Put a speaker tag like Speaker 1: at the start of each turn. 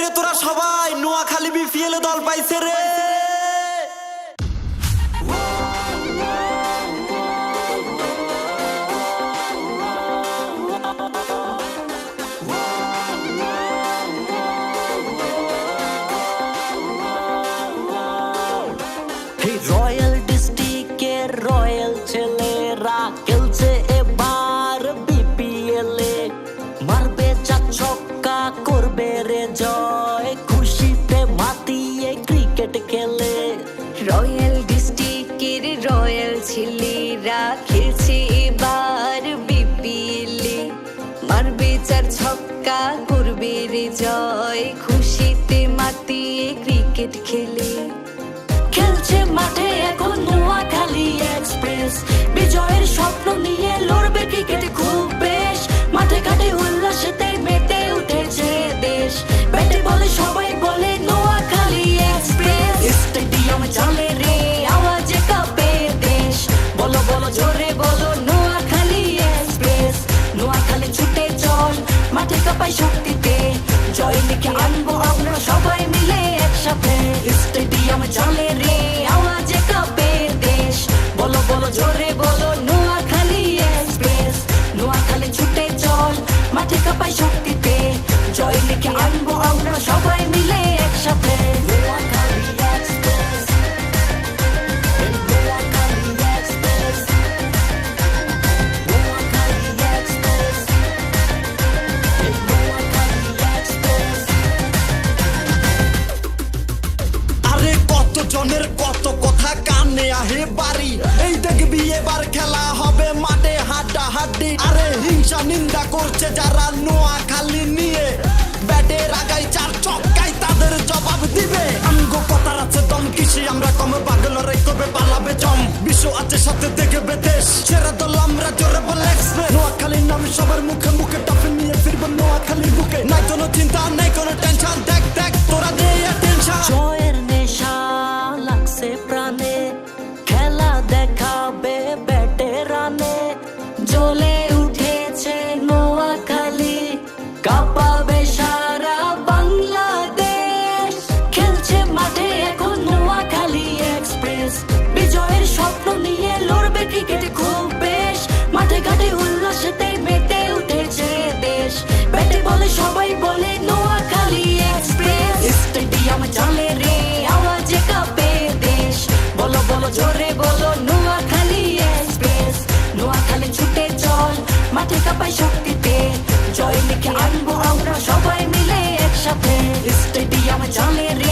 Speaker 1: রে তোরা সবাই, নোয়াখালী বিপিএল এ দল পাইছে রে।
Speaker 2: রয়্যাল ডিস্ট্রিক্টের রয়্যাল ছেলেরা খেলছে এবার বিপিএল এ, মারবে চার ছক্কা করবে রে জয়, খুশিতে মাতিয়ে ক্রিকেট খেলে।
Speaker 3: রয়্যাল ডিস্ট্রিক্টের রয়্যাল ছেলেরা খেলছে এবার বিপিএল এ, মারবে চার ছক্কা করবে রে জয়, খুশিতে মাতিয়ে ক্রিকেট খেলে।
Speaker 2: খেলছে মাঠে এখন নোয়াখালী এক্সপ্রেস, বিজয়ের স্বপ্ন নিয়ে লড়বে ক্রিকেট খুব বেশ, মাঠে ঘাটে উল্লাসেতে মেতে উঠেছে দেশ, ব্যাটে বলে সবাই বলে নোয়াখালী এক্সপ্রেস। স্টেডিয়ামে চলে রে আওয়াজে কাঁপে দেশ, বলো বলো জোরে বলো নোয়াখালী এক্সপ্রেস। নোয়াখালী ছুটে চল মাঠে কাঁপাই শক্তিতে, জয় লিখে আনবো আমরা সবাই মিলে একসাথে। স্টেডিয়ামে চলে রে আওয়াজে কাঁপে দেশ, বলো বলো জোরে বলো নোয়াখালী এক্সপ্রেস। নোয়াখালী ছুটে চল মাঠে কাঁপাই শক্তিতে, জয় লিখে আনবো আমরা সবাই মিলে একসাথে। Noakhali express, Noakhali express, Noakhali express, Noakhali express.
Speaker 1: আরে কত জনের কত কথা কানে আহে বাড়ি, এই দেখবি এবার খেলা হবে মাঠে হাড্ডাহাড্ডি। আরে হিংসা নিন্দা করছে যারা নোয়াখালী নিয়ে, ব্যাটের আগাই চার ছক্কায় তাদের জবাব দিবে। আমগো কথার আছে দম কিসি, আমরা কমে পাগল রে কবে পালাবে জম, বিশ্ব আছে সাথে দেখবে দেশ, ছেড়ে দল আমরা জোরে বলে এক্সপ্রেস। নোয়াখালীর নাম সবার মুখে মুখে টপে নিয়ে ফিরবো নোয়াখালীর বুকে, নাই কোনো চিন্তা নাই কোনো টেনশন, দেখ দেখ তোরা দে টেনশন।
Speaker 2: জয়ের নেশা লাগছে প্রাণে, খেলা দেখাবে ব্যাটে রানে, জ্বলে উঠেছে নোয়াখালী, কাঁপাবে সারা বাংলাদেশ। খেলছে মাঠে এখন নোয়াখালী এক্সপ্রেস, বিজয়ের স্বপ্ন নিয়ে লড়বে ক্রিকেট খুব বেশ, মাঠে ঘাটে উল্লাসেতে মেতে উঠেছে দেশ, ব্যাটে বলে সবাই বলে নোয়াখালী এক্সপ্রেস। স্টেডিয়ামে চলে রে আওয়াজে কাঁপে দেশ, বলো বলো জোরে বলো নোয়াখালী এক্সপ্রেস। নোয়াখালী ছুটে চল মাঠে কাঁপাই শক্তিতে, জয় লিখে আনবো আমরা সবাই মিলে একসাথে। স্টেডিয়ামে চলে রে